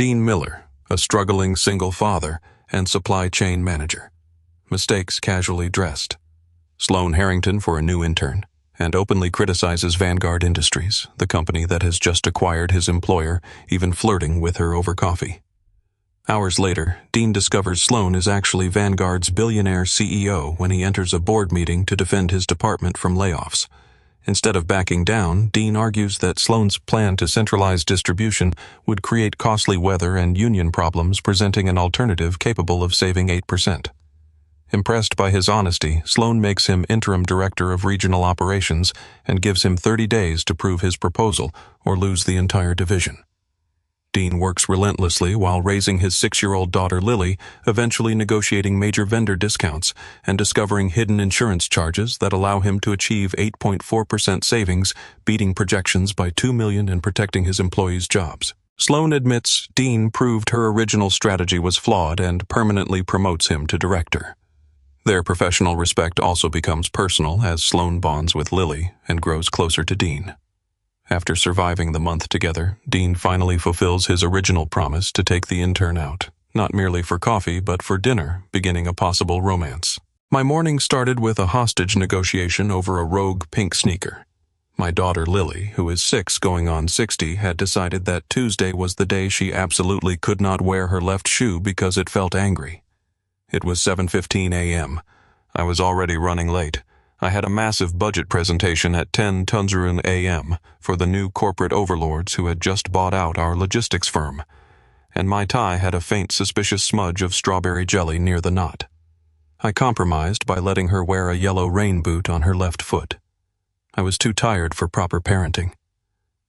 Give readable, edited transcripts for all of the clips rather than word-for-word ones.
Dean Miller, a struggling single father and supply chain manager. Mistakes casually dressed. Sloan Harrington for a new intern, and openly criticizes Vanguard Industries, the company that has just acquired his employer, even flirting with her over coffee. Hours later, Dean discovers Sloan is actually Vanguard's billionaire CEO when he enters a board meeting to defend his department from layoffs. Instead of backing down, Dean argues that Sloan's plan to centralize distribution would create costly weather and union problems, presenting an alternative capable of saving 8%. Impressed by his honesty, Sloan makes him interim director of regional operations and gives him 30 days to prove his proposal or lose the entire division. Dean works relentlessly while raising his 6-year-old daughter Lily, eventually negotiating major vendor discounts and discovering hidden insurance charges that allow him to achieve 8.4% savings, beating projections by $2 million and protecting his employees' jobs. Sloan admits Dean proved her original strategy was flawed and permanently promotes him to director. Their professional respect also becomes personal as Sloan bonds with Lily and grows closer to Dean. After surviving the month together, Dean finally fulfills his original promise to take the intern out, not merely for coffee but for dinner, beginning a possible romance. My morning started with a hostage negotiation over a rogue pink sneaker. My daughter Lily, who is 6 going on 60, had decided that Tuesday was the day she absolutely could not wear her left shoe because it felt angry. It was 7:15 a.m. I was already running late. I had a massive budget presentation at 10 Tunzerun a.m. for the new corporate overlords who had just bought out our logistics firm, and my tie had a faint suspicious smudge of strawberry jelly near the knot. I compromised by letting her wear a yellow rain boot on her left foot. I was too tired for proper parenting.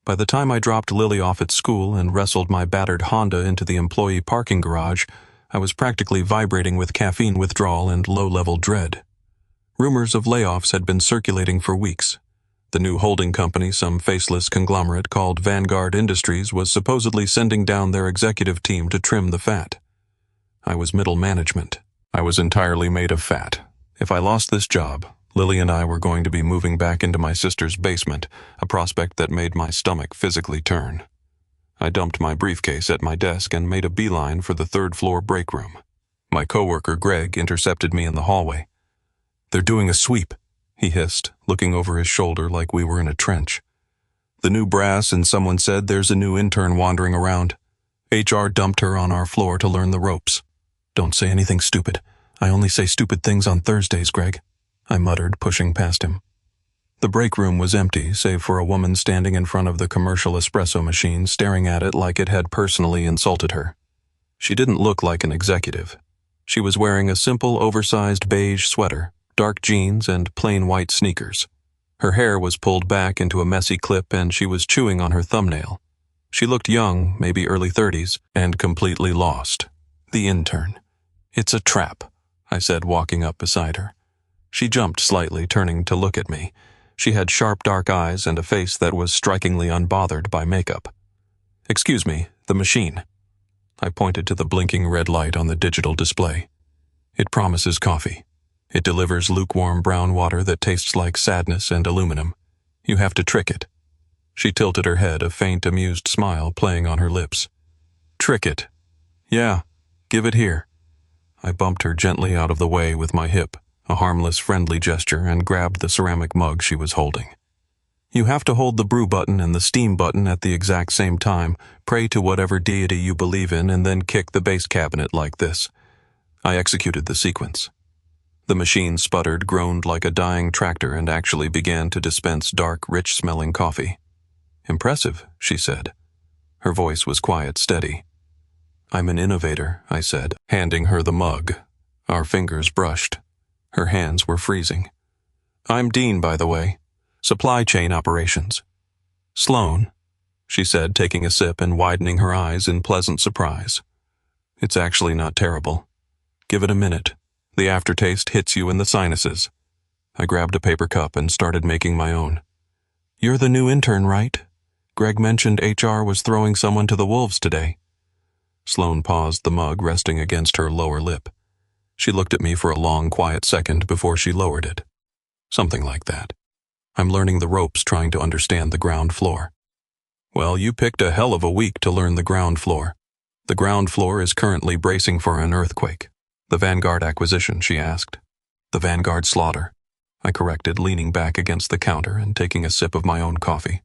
By the time I dropped Lily off at school and wrestled my battered Honda into the employee parking garage, I was practically vibrating with caffeine withdrawal and low-level dread. Rumors of layoffs had been circulating for weeks. The new holding company, some faceless conglomerate called Vanguard Industries, was supposedly sending down their executive team to trim the fat. I was middle management. I was entirely made of fat. If I lost this job, Lily and I were going to be moving back into my sister's basement, a prospect that made my stomach physically turn. I dumped my briefcase at my desk and made a beeline for the third-floor break room. My coworker Greg intercepted me in the hallway. "They're doing a sweep," he hissed, looking over his shoulder like we were in a trench. "The new brass and someone said there's a new intern wandering around. HR dumped her on our floor to learn the ropes." "Don't say anything stupid. I only say stupid things on Thursdays, Greg," I muttered, pushing past him. The break room was empty, save for a woman standing in front of the commercial espresso machine, staring at it like it had personally insulted her. She didn't look like an executive. She was wearing a simple, oversized beige sweater, dark jeans, and plain white sneakers. Her hair was pulled back into a messy clip and she was chewing on her thumbnail. She looked young, maybe early 30s, and completely lost. The intern. "It's a trap," I said, walking up beside her. She jumped slightly, turning to look at me. She had sharp dark eyes and a face that was strikingly unbothered by makeup. "Excuse me, the machine." I pointed to the blinking red light on the digital display. "It promises coffee. It delivers lukewarm brown water that tastes like sadness and aluminum. You have to trick it." She tilted her head, a faint, amused smile playing on her lips. "Trick it?" "Yeah, give it here." I bumped her gently out of the way with my hip, a harmless, friendly gesture, and grabbed the ceramic mug she was holding. "You have to hold the brew button and the steam button at the exact same time, pray to whatever deity you believe in, and then kick the base cabinet like this." I executed the sequence. The machine sputtered, groaned like a dying tractor, and actually began to dispense dark, rich-smelling coffee. "Impressive," she said. Her voice was quiet, steady. "I'm an innovator," I said, handing her the mug. Our fingers brushed. Her hands were freezing. "I'm Dean, by the way. Supply chain operations." "Sloan," she said, taking a sip and widening her eyes in pleasant surprise. "It's actually not terrible. Give it a minute. The aftertaste hits you in the sinuses." I grabbed a paper cup and started making my own. "You're the new intern, right? Greg mentioned HR was throwing someone to the wolves today." Sloan paused, the mug resting against her lower lip. She looked at me for a long, quiet second before she lowered it. "Something like that. I'm learning the ropes, trying to understand the ground floor." "Well, you picked a hell of a week to learn the ground floor." The ground floor is currently bracing for an earthquake. The Vanguard acquisition, she asked. The Vanguard slaughter, I corrected, leaning back against the counter and taking a sip of my own coffee.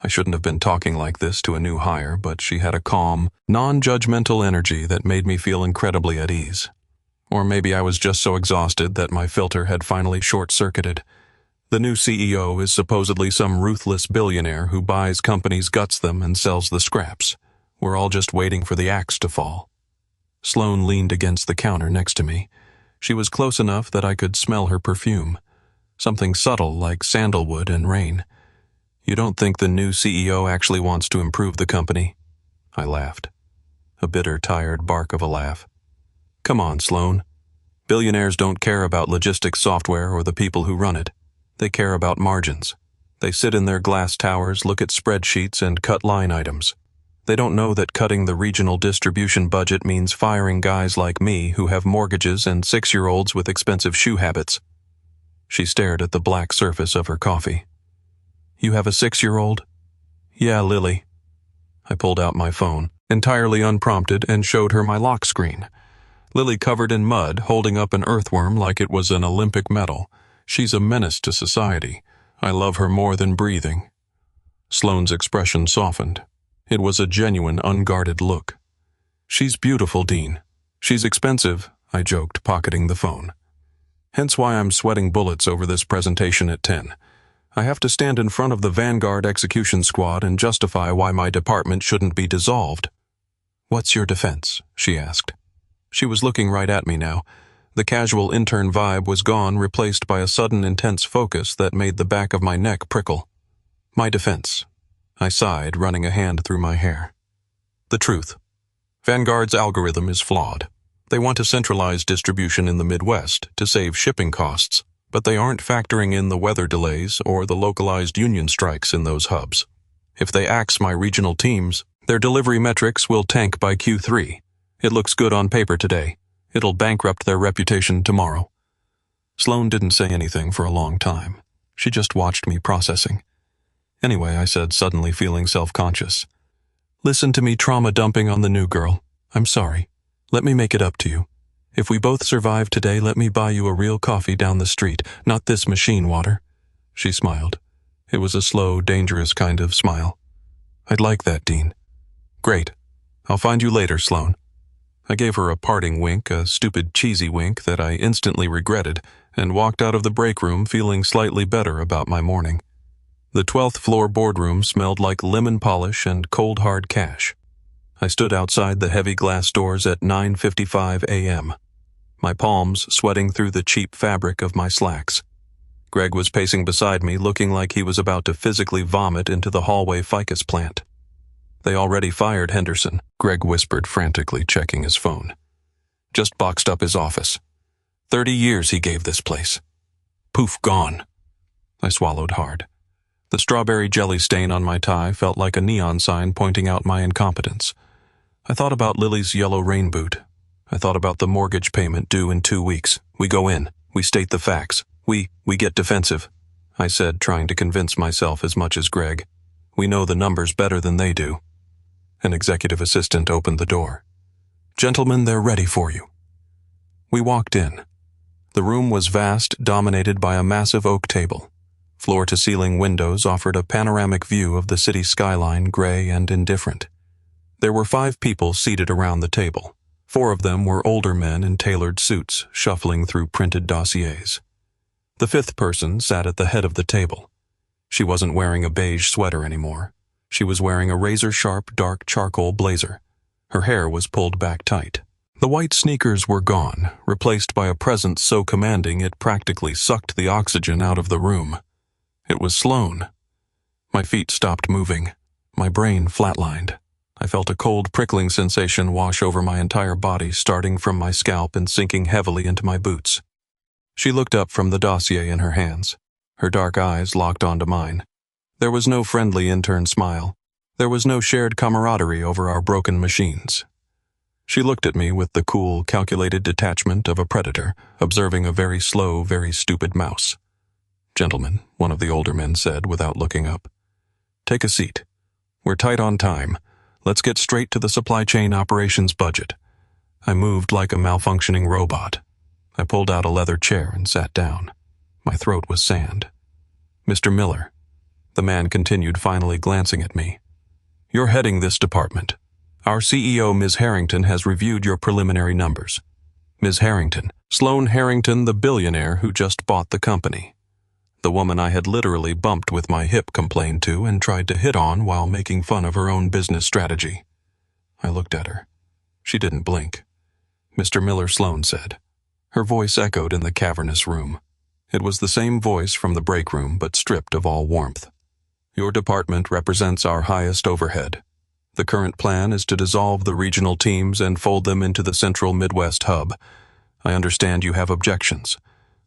I shouldn't have been talking like this to a new hire, but she had a calm, non-judgmental energy that made me feel incredibly at ease. Or maybe I was just so exhausted that my filter had finally short-circuited. The new CEO is supposedly some ruthless billionaire who buys companies, guts them, and sells the scraps. We're all just waiting for the axe to fall. Sloane leaned against the counter next to me. She was close enough that I could smell her perfume. Something subtle like sandalwood and rain. You don't think the new CEO actually wants to improve the company? I laughed. A bitter, tired bark of a laugh. Come on, Sloane. Billionaires don't care about logistics software or the people who run it. They care about margins. They sit in their glass towers, look at spreadsheets, and cut line items. They don't know that cutting the regional distribution budget means firing guys like me who have mortgages and 6-year-olds with expensive shoe habits. She stared at the black surface of her coffee. You have a 6-year-old? Yeah, Lily. I pulled out my phone, entirely unprompted, and showed her my lock screen. Lily covered in mud, holding up an earthworm like it was an Olympic medal. She's a menace to society. I love her more than breathing. Sloane's expression softened. It was a genuine, unguarded look. She's beautiful, Dean. She's expensive, I joked, pocketing the phone. Hence why I'm sweating bullets over this presentation at 10. I have to stand in front of the Vanguard execution squad and justify why my department shouldn't be dissolved. What's your defense? She asked. She was looking right at me now. The casual intern vibe was gone, replaced by a sudden intense focus that made the back of my neck prickle. My defense. I sighed, running a hand through my hair. The truth. Vanguard's algorithm is flawed. They want to centralize distribution in the Midwest to save shipping costs, but they aren't factoring in the weather delays or the localized union strikes in those hubs. If they axe my regional teams, their delivery metrics will tank by Q3. It looks good on paper today. It'll bankrupt their reputation tomorrow. Sloane didn't say anything for a long time. She just watched me processing. Anyway, I said, suddenly feeling self-conscious. Listen to me trauma-dumping on the new girl. I'm sorry. Let me make it up to you. If we both survive today, let me buy you a real coffee down the street, not this machine water. She smiled. It was a slow, dangerous kind of smile. I'd like that, Dean. Great. I'll find you later, Sloane. I gave her a parting wink, a stupid, cheesy wink that I instantly regretted, and walked out of the break room feeling slightly better about my morning. The 12th floor boardroom smelled like lemon polish and cold hard cash. I stood outside the heavy glass doors at 9:55 a.m., my palms sweating through the cheap fabric of my slacks. Greg was pacing beside me, looking like he was about to physically vomit into the hallway ficus plant. They already fired Henderson, Greg whispered, frantically checking his phone. Just boxed up his office. 30 years he gave this place. Poof, gone. I swallowed hard. The strawberry jelly stain on my tie felt like a neon sign pointing out my incompetence. I thought about Lily's yellow rain boot. I thought about the mortgage payment due in 2 weeks. We go in. We state the facts. We get defensive. I said, trying to convince myself as much as Greg. We know the numbers better than they do. An executive assistant opened the door. Gentlemen, they're ready for you. We walked in. The room was vast, dominated by a massive oak table. Floor-to-ceiling windows offered a panoramic view of the city skyline, gray and indifferent. There were 5 people seated around the table. 4 of them were older men in tailored suits, shuffling through printed dossiers. The 5th person sat at the head of the table. She wasn't wearing a beige sweater anymore. She was wearing a razor-sharp, dark charcoal blazer. Her hair was pulled back tight. The white sneakers were gone, replaced by a presence so commanding it practically sucked the oxygen out of the room. It was Sloane. My feet stopped moving. My brain flatlined. I felt a cold, prickling sensation wash over my entire body, starting from my scalp and sinking heavily into my boots. She looked up from the dossier in her hands. Her dark eyes locked onto mine. There was no friendly intern smile. There was no shared camaraderie over our broken machines. She looked at me with the cool, calculated detachment of a predator, observing a very slow, very stupid mouse. Gentlemen, one of the older men said without looking up. Take a seat. We're tight on time. Let's get straight to the supply chain operations budget. I moved like a malfunctioning robot. I pulled out a leather chair and sat down. My throat was sand. Mr. Miller, the man continued, finally glancing at me. You're heading this department. Our CEO, Ms. Harrington, has reviewed your preliminary numbers. Ms. Harrington, Sloane Harrington, the billionaire who just bought the company. The woman I had literally bumped with my hip complained to and tried to hit on while making fun of her own business strategy. I looked at her. She didn't blink. Mr. Miller, Sloane said. Her voice echoed in the cavernous room. It was the same voice from the break room, but stripped of all warmth. Your department represents our highest overhead. The current plan is to dissolve the regional teams and fold them into the central Midwest hub. I understand you have objections.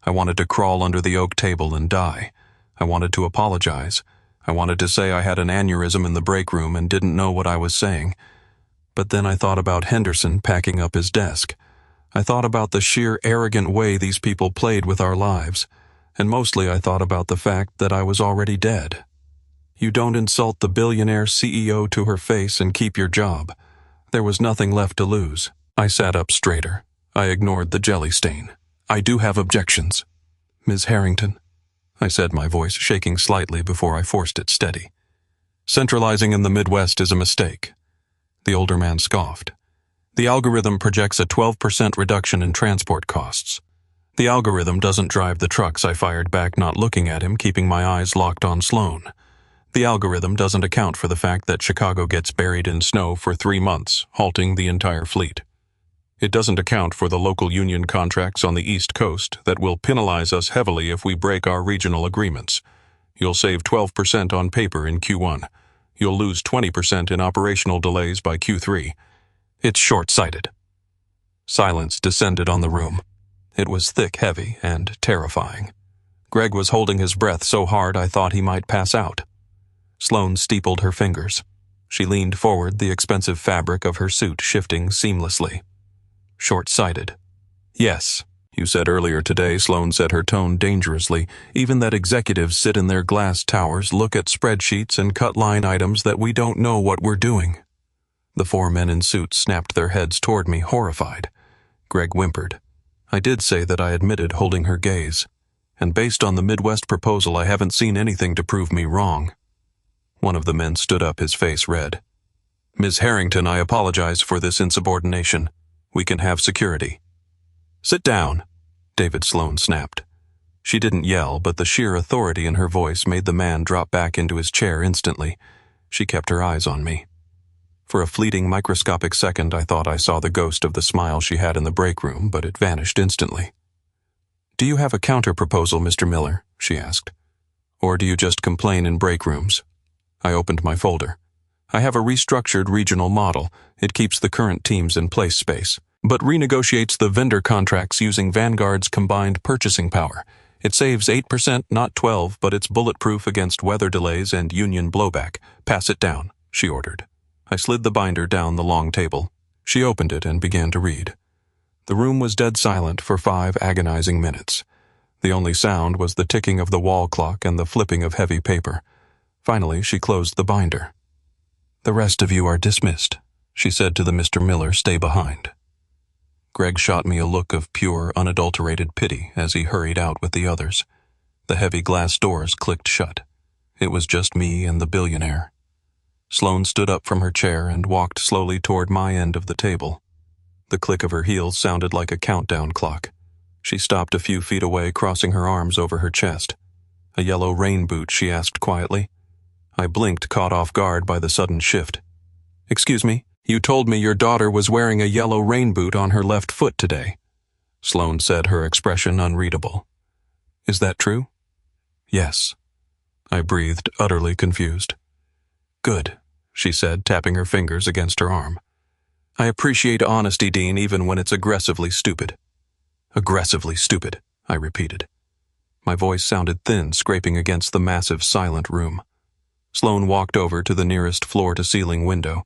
I wanted to crawl under the oak table and die. I wanted to apologize. I wanted to say I had an aneurysm in the break room and didn't know what I was saying. But then I thought about Henderson packing up his desk. I thought about the sheer arrogant way these people played with our lives. And mostly I thought about the fact that I was already dead. You don't insult the billionaire CEO to her face and keep your job. There was nothing left to lose. I sat up straighter. I ignored the jelly stain. I do have objections. Ms. Harrington, I said, my voice shaking slightly before I forced it steady. Centralizing in the Midwest is a mistake. The older man scoffed. The algorithm projects a 12% reduction in transport costs. The algorithm doesn't drive the trucks, I fired back, not looking at him, keeping my eyes locked on Sloane. The algorithm doesn't account for the fact that Chicago gets buried in snow for 3 months, halting the entire fleet. It doesn't account for the local union contracts on the East Coast that will penalize us heavily if we break our regional agreements. You'll save 12% on paper in Q1. You'll lose 20% in operational delays by Q3. It's short-sighted. Silence descended on the room. It was thick, heavy, and terrifying. Greg was holding his breath so hard I thought he might pass out. Sloane steepled her fingers. She leaned forward, the expensive fabric of her suit shifting seamlessly. Short-sighted. Yes, you said earlier today, Sloane said, her tone dangerously, even that executives sit in their glass towers, look at spreadsheets, and cut line items that we don't know what we're doing. The 4 men in suits snapped their heads toward me, horrified. Greg whimpered. I did say that I admitted holding her gaze. And based on the Midwest proposal, I haven't seen anything to prove me wrong. One of the men stood up, his face red. Ms. Harrington, I apologize for this insubordination. We can have security. Sit down, David Sloane snapped. She didn't yell, but the sheer authority in her voice made the man drop back into his chair instantly. She kept her eyes on me. For a fleeting microscopic second, I thought I saw the ghost of the smile she had in the break room, but it vanished instantly. Do you have a counter-proposal, Mr. Miller? She asked. Or do you just complain in break rooms? I opened my folder. I have a restructured regional model. It keeps the current teams in place space, but renegotiates the vendor contracts using Vanguard's combined purchasing power. It saves 8%, not 12%, but it's bulletproof against weather delays and union blowback. Pass it down, she ordered. I slid the binder down the long table. She opened it and began to read. The room was dead silent for 5 agonizing minutes. The only sound was the ticking of the wall clock and the flipping of heavy paper. Finally, she closed the binder. The rest of you are dismissed, she said to the Mr. Miller, stay behind. Greg shot me a look of pure, unadulterated pity as he hurried out with the others. The heavy glass doors clicked shut. It was just me and the billionaire. Sloane stood up from her chair and walked slowly toward my end of the table. The click of her heels sounded like a countdown clock. She stopped a few feet away, crossing her arms over her chest. A yellow rain boot, she asked quietly. I blinked, caught off guard by the sudden shift. Excuse me, you told me your daughter was wearing a yellow rain boot on her left foot today, Sloane said, her expression unreadable. Is that true? Yes. I breathed, utterly confused. Good, she said, tapping her fingers against her arm. I appreciate honesty, Dean, even when it's aggressively stupid. Aggressively stupid, I repeated. My voice sounded thin, scraping against the massive, silent room. Sloane walked over to the nearest floor-to-ceiling window.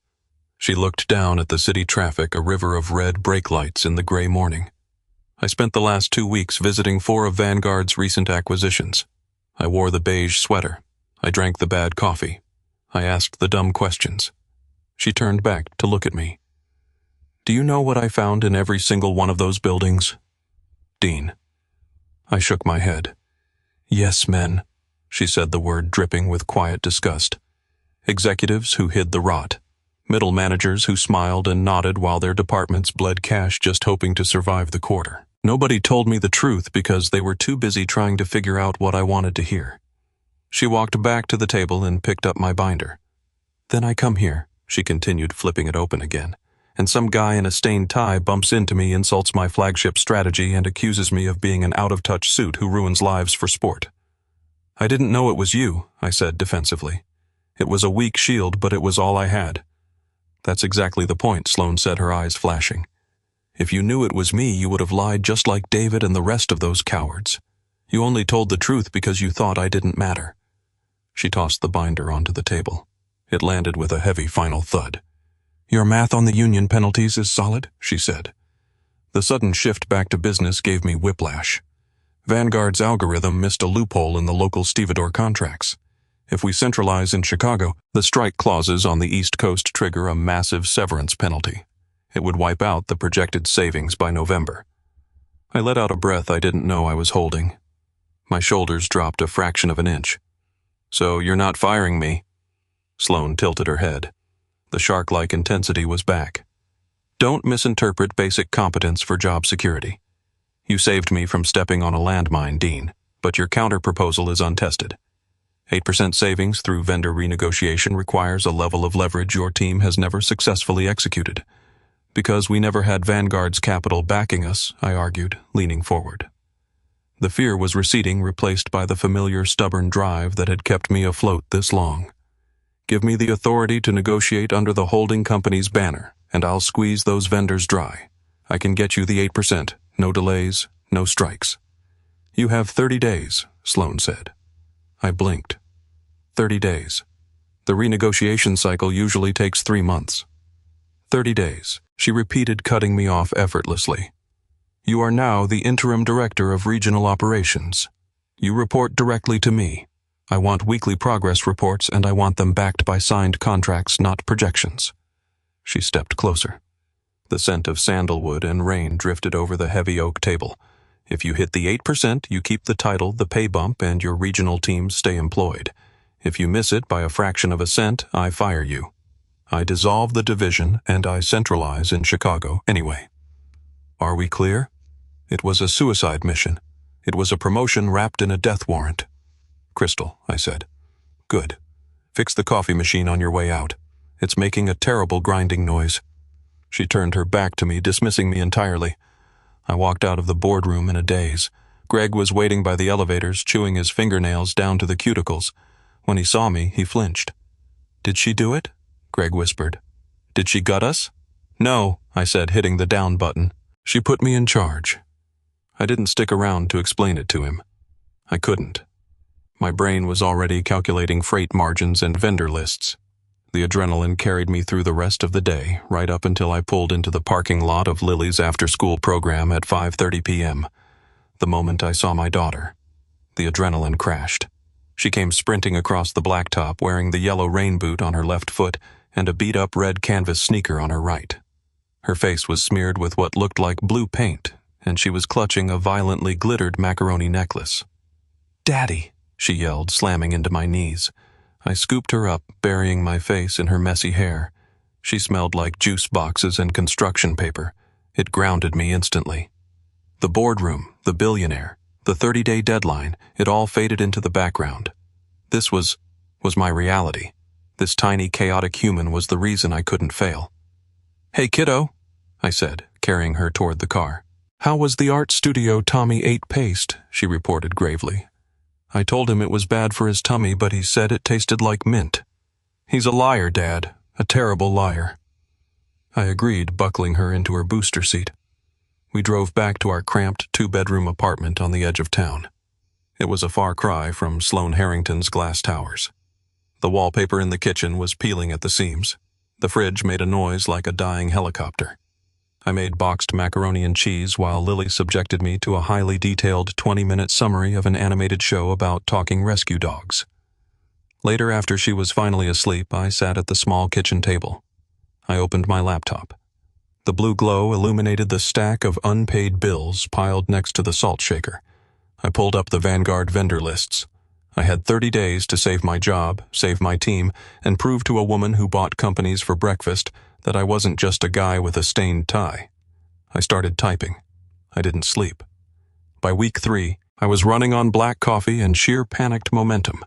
She looked down at the city traffic, a river of red brake lights in the gray morning. I spent the last 2 weeks visiting 4 of Vanguard's recent acquisitions. I wore the beige sweater. I drank the bad coffee. I asked the dumb questions. She turned back to look at me. Do you know what I found in every single one of those buildings? Dean. I shook my head. Yes, men, she said, the word dripping with quiet disgust. Executives who hid the rot. Middle managers who smiled and nodded while their departments bled cash just hoping to survive the quarter. Nobody told me the truth because they were too busy trying to figure out what I wanted to hear. She walked back to the table and picked up my binder. Then I come here, she continued, flipping it open again, and some guy in a stained tie bumps into me, insults my flagship strategy, and accuses me of being an out-of-touch suit who ruins lives for sport. I didn't know it was you, I said defensively. It was a weak shield, but it was all I had. That's exactly the point, Sloane said, her eyes flashing. If you knew it was me, you would have lied just like David and the rest of those cowards. You only told the truth because you thought I didn't matter. She tossed the binder onto the table. It landed with a heavy final thud. Your math on the union penalties is solid, she said. The sudden shift back to business gave me whiplash. Vanguard's algorithm missed a loophole in the local stevedore contracts. If we centralize in Chicago, the strike clauses on the East Coast trigger a massive severance penalty. It would wipe out the projected savings by November. I let out a breath I didn't know I was holding. My shoulders dropped a fraction of an inch. So you're not firing me? Sloane tilted her head. The shark-like intensity was back. Don't misinterpret basic competence for job security. You saved me from stepping on a landmine, Dean, but your counter-proposal is untested. 8% savings through vendor renegotiation requires a level of leverage your team has never successfully executed. Because we never had Vanguard's capital backing us, I argued, leaning forward. The fear was receding, replaced by the familiar stubborn drive that had kept me afloat this long. Give me the authority to negotiate under the holding company's banner, and I'll squeeze those vendors dry. I can get you the 8%, no delays, no strikes. You have 30 days, Sloane said. I blinked. 30 days. The renegotiation cycle usually takes 3 months. 30 days, she repeated, cutting me off effortlessly. You are now the interim director of regional operations. You report directly to me. I want weekly progress reports, and I want them backed by signed contracts, not projections. She stepped closer. The scent of sandalwood and rain drifted over the heavy oak table. If you hit the 8%, you keep the title, the pay bump, and your regional teams stay employed. If you miss it by a fraction of a cent, I fire you. I dissolve the division, and I centralize in Chicago anyway. Are we clear? It was a suicide mission. It was a promotion wrapped in a death warrant. Crystal, I said. Good. Fix the coffee machine on your way out. It's making a terrible grinding noise. She turned her back to me, dismissing me entirely. I walked out of the boardroom in a daze. Greg was waiting by the elevators, chewing his fingernails down to the cuticles. When he saw me, he flinched. Did she do it? Greg whispered. Did she gut us? No, I said, hitting the down button. She put me in charge. I didn't stick around to explain it to him. I couldn't. My brain was already calculating freight margins and vendor lists. The adrenaline carried me through the rest of the day, right up until I pulled into the parking lot of Lily's after-school program at 5:30 p.m. The moment I saw my daughter, the adrenaline crashed. She came sprinting across the blacktop, wearing the yellow rain boot on her left foot and a beat-up red canvas sneaker on her right. Her face was smeared with what looked like blue paint, and she was clutching a violently glittered macaroni necklace. Daddy, she yelled, slamming into my knees. I scooped her up, burying my face in her messy hair. She smelled like juice boxes and construction paper. It grounded me instantly. The boardroom, the billionaire, the 30-day deadline, it all faded into the background. This was my reality. This tiny, chaotic human was the reason I couldn't fail. Hey, kiddo, I said, carrying her toward the car. How was the art studio Tommy ate paste? She reported gravely. I told him it was bad for his tummy, but he said it tasted like mint. He's a liar, Dad. A terrible liar. I agreed, buckling her into her booster seat. We drove back to our cramped 2-bedroom apartment on the edge of town. It was a far cry from Sloane Harrington's glass towers. The wallpaper in the kitchen was peeling at the seams. The fridge made a noise like a dying helicopter. I made boxed macaroni and cheese while Lily subjected me to a highly detailed 20-minute summary of an animated show about talking rescue dogs. Later, after she was finally asleep, I sat at the small kitchen table. I opened my laptop. The blue glow illuminated the stack of unpaid bills piled next to the salt shaker. I pulled up the Vanguard vendor lists. I had 30 days to save my job, save my team, and prove to a woman who bought companies for breakfast that I wasn't just a guy with a stained tie. I started typing. I didn't sleep. By week 3, I was running on black coffee and sheer panicked momentum.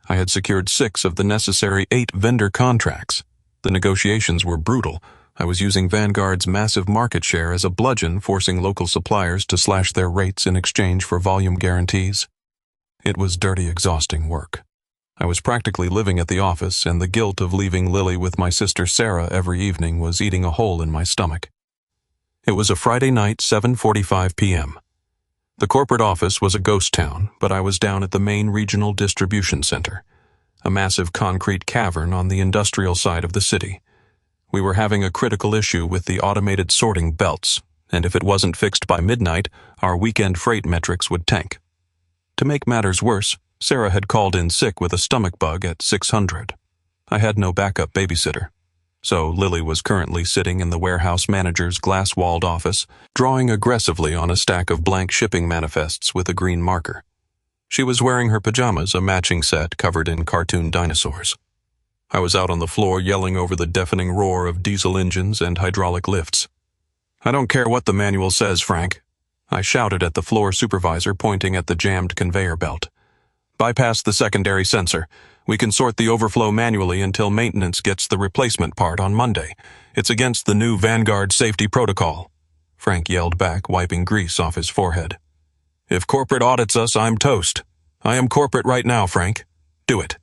I had secured 6 of the necessary 8 vendor contracts. The negotiations were brutal. I was using Vanguard's massive market share as a bludgeon, forcing local suppliers to slash their rates in exchange for volume guarantees. It was dirty, exhausting work. I was practically living at the office, and the guilt of leaving Lily with my sister Sarah every evening was eating a hole in my stomach. It was a Friday night, 7:45 p.m. The corporate office was a ghost town, but I was down at the main regional distribution center, a massive concrete cavern on the industrial side of the city. We were having a critical issue with the automated sorting belts, and if it wasn't fixed by midnight, our weekend freight metrics would tank. To make matters worse, Sarah had called in sick with a stomach bug at 600. I had no backup babysitter. So Lily was currently sitting in the warehouse manager's glass-walled office, drawing aggressively on a stack of blank shipping manifests with a green marker. She was wearing her pajamas, a matching set covered in cartoon dinosaurs. I was out on the floor yelling over the deafening roar of diesel engines and hydraulic lifts. "I don't care what the manual says, Frank," I shouted at the floor supervisor, pointing at the jammed conveyor belt. "Bypass the secondary sensor. We can sort the overflow manually until maintenance gets the replacement part on Monday. It's against the new Vanguard safety protocol," Frank yelled back, wiping grease off his forehead. "If corporate audits us, I'm toast. I am corporate right now, Frank. Do it."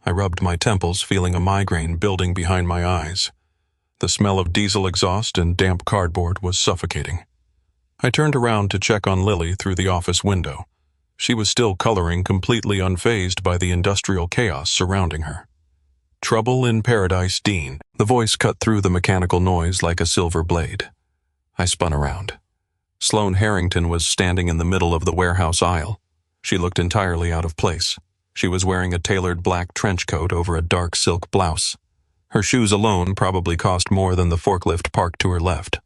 I rubbed my temples, feeling a migraine building behind my eyes. The smell of diesel exhaust and damp cardboard was suffocating. I turned around to check on Lily through the office window. She was still coloring, completely unfazed by the industrial chaos surrounding her. "Trouble in Paradise, Dean." The voice cut through the mechanical noise like a silver blade. I spun around. Sloane Harrington was standing in the middle of the warehouse aisle. She looked entirely out of place. She was wearing a tailored black trench coat over a dark silk blouse. Her shoes alone probably cost more than the forklift parked to her left.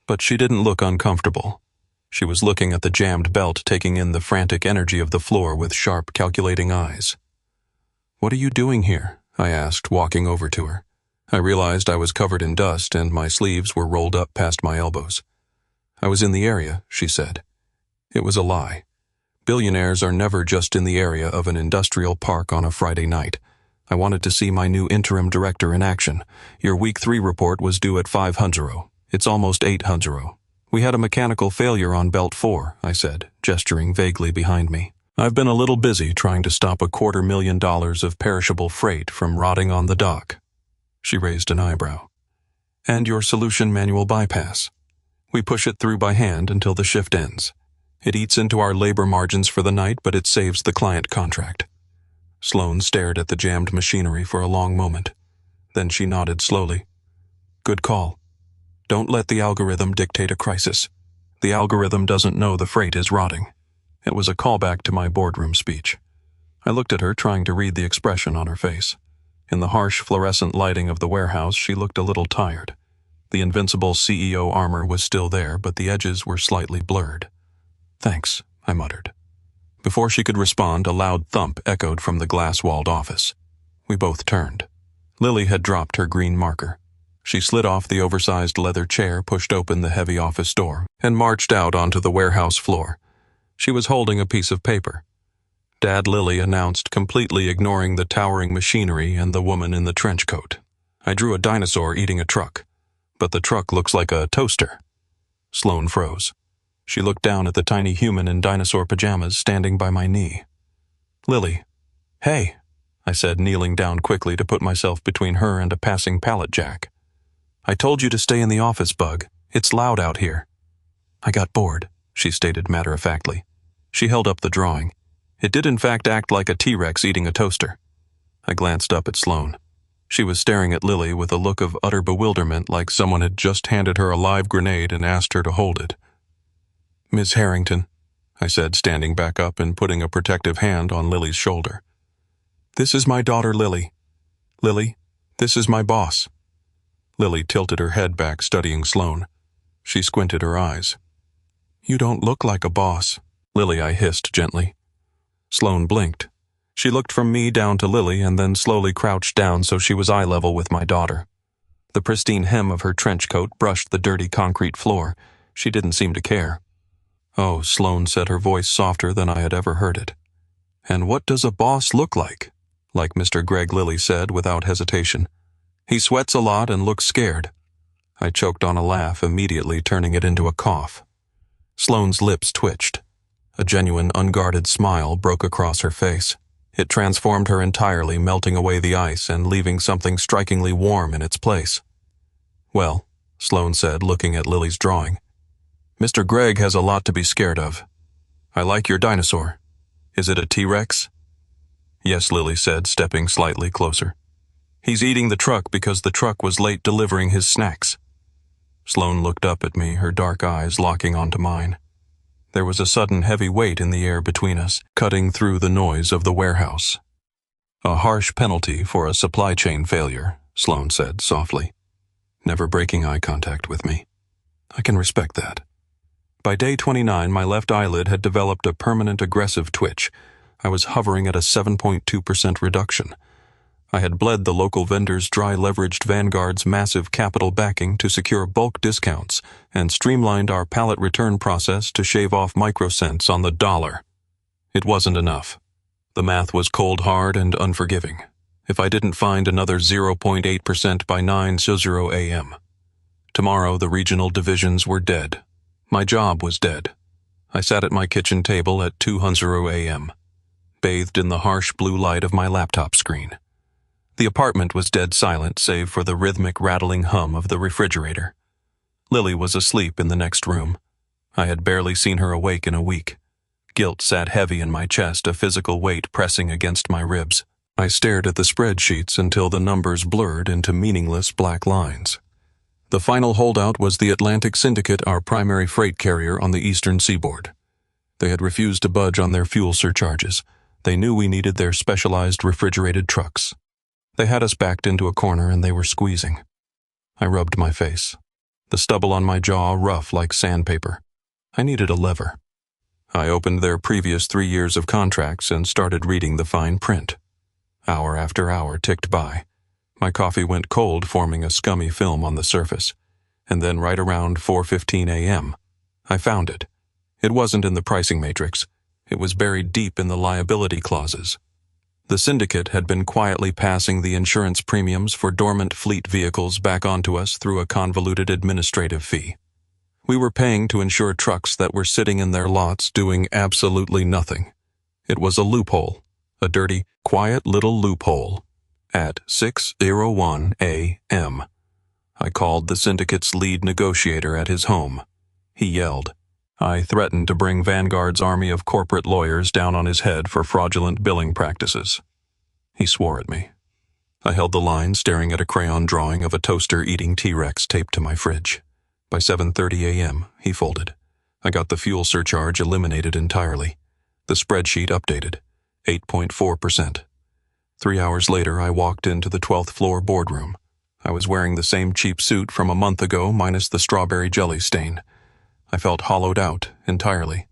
But she didn't look uncomfortable. She was looking at the jammed belt, taking in the frantic energy of the floor with sharp, calculating eyes. "What are you doing here?" I asked, walking over to her. I realized I was covered in dust and my sleeves were rolled up past my elbows. "I was in the area," she said. It was a lie. Billionaires are never just in the area of an industrial park on a Friday night. I wanted to see my new interim director in action. "Your week 3 report was due at 500. It's almost 800. "We had a mechanical failure on Belt 4, I said, gesturing vaguely behind me. "I've been a little busy trying to stop $250,000 of perishable freight from rotting on the dock." She raised an eyebrow. "And your solution manual bypass. We push it through by hand until the shift ends. It eats into our labor margins for the night, but it saves the client contract." Sloane stared at the jammed machinery for a long moment. Then she nodded slowly. "Good call. Don't let the algorithm dictate a crisis. The algorithm doesn't know the freight is rotting." It was a callback to my boardroom speech. I looked at her, trying to read the expression on her face. In the harsh fluorescent lighting of the warehouse, she looked a little tired. The invincible CEO armor was still there, but the edges were slightly blurred. "Thanks," I muttered. Before she could respond, a loud thump echoed from the glass-walled office. We both turned. Lily had dropped her green marker. She slid off the oversized leather chair, pushed open the heavy office door, and marched out onto the warehouse floor. She was holding a piece of paper. Dad Lily announced, completely ignoring the towering machinery and the woman in the trench coat. "I drew a dinosaur eating a truck, but the truck looks like a toaster." Sloane froze. She looked down at the tiny human in dinosaur pajamas standing by my knee. "Lily." "Hey," I said, kneeling down quickly to put myself between her and a passing pallet jack. "I told you to stay in the office, Bug. It's loud out here." "I got bored," she stated matter-of-factly. She held up the drawing. It did in fact act like a T-Rex eating a toaster. I glanced up at Sloane. She was staring at Lily with a look of utter bewilderment, like someone had just handed her a live grenade and asked her to hold it. "Miss Harrington," I said, standing back up and putting a protective hand on Lily's shoulder. "This is my daughter, Lily. Lily, this is my boss." Lily tilted her head back, studying Sloane. She squinted her eyes. "You don't look like a boss." "Lily," I hissed gently. Sloane blinked. She looked from me down to Lily and then slowly crouched down so she was eye level with my daughter. The pristine hem of her trench coat brushed the dirty concrete floor. She didn't seem to care. "Oh," Sloane said, her voice softer than I had ever heard it. "And what does a boss look like?" Like Mr. Greg, Lily said without hesitation. "He sweats a lot and looks scared." I choked on a laugh, immediately turning it into a cough. Sloane's lips twitched. A genuine, unguarded smile broke across her face. It transformed her entirely, melting away the ice and leaving something strikingly warm in its place. "Well," Sloane said, looking at Lily's drawing, "Mr. Gregg has a lot to be scared of. I like your dinosaur. Is it a T-Rex?" "Yes," Lily said, stepping slightly closer. "He's eating the truck because the truck was late delivering his snacks." Sloane looked up at me, her dark eyes locking onto mine. There was a sudden heavy weight in the air between us, cutting through the noise of the warehouse. "A harsh penalty for a supply chain failure," Sloane said softly, never breaking eye contact with me. "I can respect that." By day 29, my left eyelid had developed a permanent aggressive twitch. I was hovering at a 7.2% reduction. I had bled the local vendor's dry-leveraged Vanguard's massive capital backing to secure bulk discounts and streamlined our pallet return process to shave off microcents on the dollar. It wasn't enough. The math was cold hard and unforgiving. If I didn't find another 0.8% by 9:00 a.m. Tomorrow the regional divisions were dead. My job was dead. I sat at my kitchen table at 2:00 a.m., bathed in the harsh blue light of my laptop screen. The apartment was dead silent save for the rhythmic rattling hum of the refrigerator. Lily was asleep in the next room. I had barely seen her awake in a week. Guilt sat heavy in my chest, a physical weight pressing against my ribs. I stared at the spreadsheets until the numbers blurred into meaningless black lines. The final holdout was the Atlantic Syndicate, our primary freight carrier on the eastern seaboard. They had refused to budge on their fuel surcharges. They knew we needed their specialized refrigerated trucks. They had us backed into a corner and they were squeezing. I rubbed my face, the stubble on my jaw rough like sandpaper. I needed a lever. I opened their previous 3 years of contracts and started reading the fine print. Hour after hour ticked by. My coffee went cold, forming a scummy film on the surface. And then right around 4:15 a.m., I found it. It wasn't in the pricing matrix. It was buried deep in the liability clauses. The syndicate had been quietly passing the insurance premiums for dormant fleet vehicles back onto us through a convoluted administrative fee. We were paying to insure trucks that were sitting in their lots doing absolutely nothing. It was a loophole, a dirty, quiet little loophole. At 6:01 a.m., I called the syndicate's lead negotiator at his home. He yelled. I threatened to bring Vanguard's army of corporate lawyers down on his head for fraudulent billing practices. He swore at me. I held the line, staring at a crayon drawing of a toaster-eating T-Rex taped to my fridge. By 7:30 a.m., he folded. I got the fuel surcharge eliminated entirely. The spreadsheet updated. 8.4%. 3 hours later, I walked into the 12th floor boardroom. I was wearing the same cheap suit from a month ago, minus the strawberry jelly stain. I felt hollowed out entirely.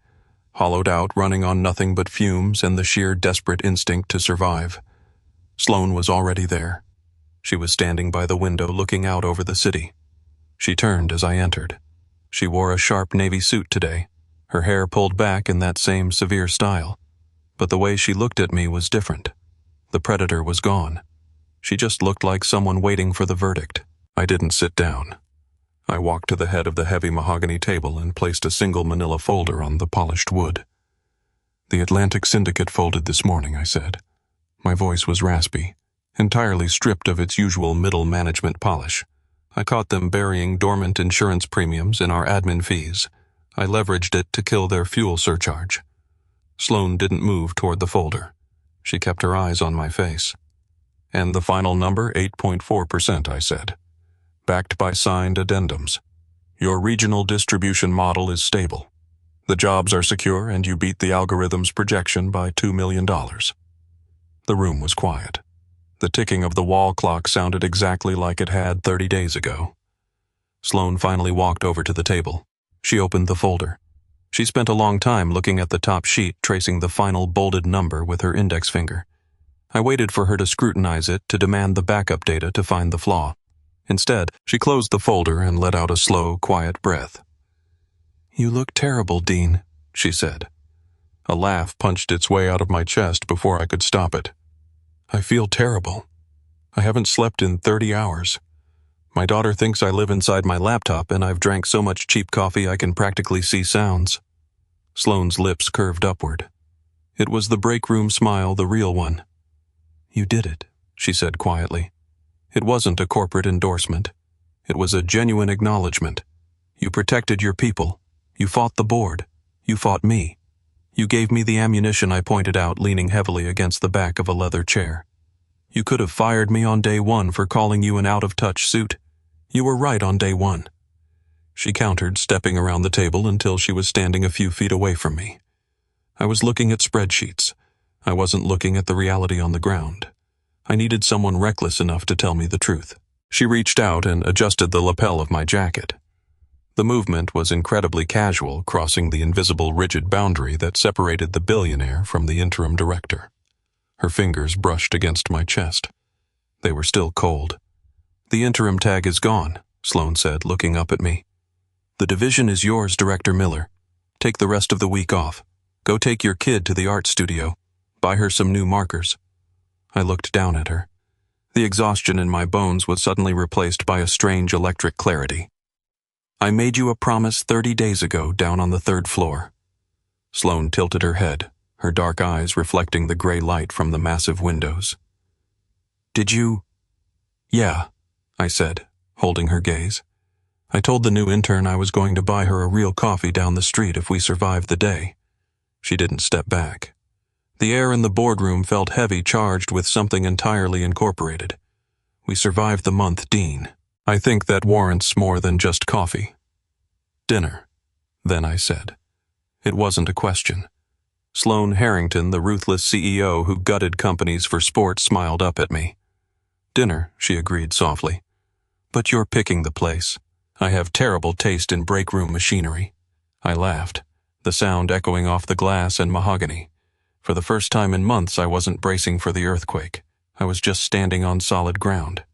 Hollowed out, running on nothing but fumes and the sheer desperate instinct to survive. Sloane was already there. She was standing by the window looking out over the city. She turned as I entered. She wore a sharp navy suit today, her hair pulled back in that same severe style. But the way she looked at me was different. The predator was gone. She just looked like someone waiting for the verdict. I didn't sit down. I walked to the head of the heavy mahogany table and placed a single manila folder on the polished wood. The Atlantic Syndicate folded this morning, I said. My voice was raspy, entirely stripped of its usual middle management polish. I caught them burying dormant insurance premiums in our admin fees. I leveraged it to kill their fuel surcharge. Sloane didn't move toward the folder. She kept her eyes on my face. And the final number, 8.4%, I said. Backed by signed addendums. Your regional distribution model is stable. The jobs are secure and you beat the algorithm's projection by $2 million. The room was quiet. The ticking of the wall clock sounded exactly like it had 30 days ago. Sloane finally walked over to the table. She opened the folder. She spent a long time looking at the top sheet, tracing the final bolded number with her index finger. I waited for her to scrutinize it, to demand the backup data to find the flaw. Instead, she closed the folder and let out a slow, quiet breath. "You look terrible, Dean," she said. A laugh punched its way out of my chest before I could stop it. "I feel terrible. I haven't slept in 30 hours. My daughter thinks I live inside my laptop, and I've drank so much cheap coffee I can practically see sounds." Sloane's lips curved upward. It was the break room smile, the real one. "You did it," she said quietly. "It wasn't a corporate endorsement. It was a genuine acknowledgement. You protected your people. You fought the board. You fought me. You gave me the ammunition," I pointed out, leaning heavily against the back of a leather chair. "You could have fired me on day one for calling you an out-of-touch suit. You were right on day one." She countered, stepping around the table until she was standing a few feet away from me. I was looking at spreadsheets. I wasn't looking at the reality on the ground. I needed someone reckless enough to tell me the truth. She reached out and adjusted the lapel of my jacket. The movement was incredibly casual, crossing the invisible rigid boundary that separated the billionaire from the interim director. Her fingers brushed against my chest. They were still cold. "The interim tag is gone," Sloane said, looking up at me. "The division is yours, Director Miller. Take the rest of the week off. Go take your kid to the art studio. Buy her some new markers." I looked down at her. The exhaustion in my bones was suddenly replaced by a strange electric clarity. "I made you a promise 30 days ago down on the 3rd floor." Sloane tilted her head, her dark eyes reflecting the gray light from the massive windows. "Did you?" "Yeah," I said, holding her gaze. "I told the new intern I was going to buy her a real coffee down the street if we survived the day." She didn't step back. The air in the boardroom felt heavy, charged with something entirely incorporated. "We survived the month, Dean. I think that warrants more than just coffee." "Dinner," then I said. It wasn't a question. Sloane Harrington, the ruthless CEO who gutted companies for sport, smiled up at me. "Dinner," she agreed softly. "But you're picking the place. I have terrible taste in break room machinery." I laughed, the sound echoing off the glass and mahogany. For the first time in months, I wasn't bracing for the earthquake. I was just standing on solid ground.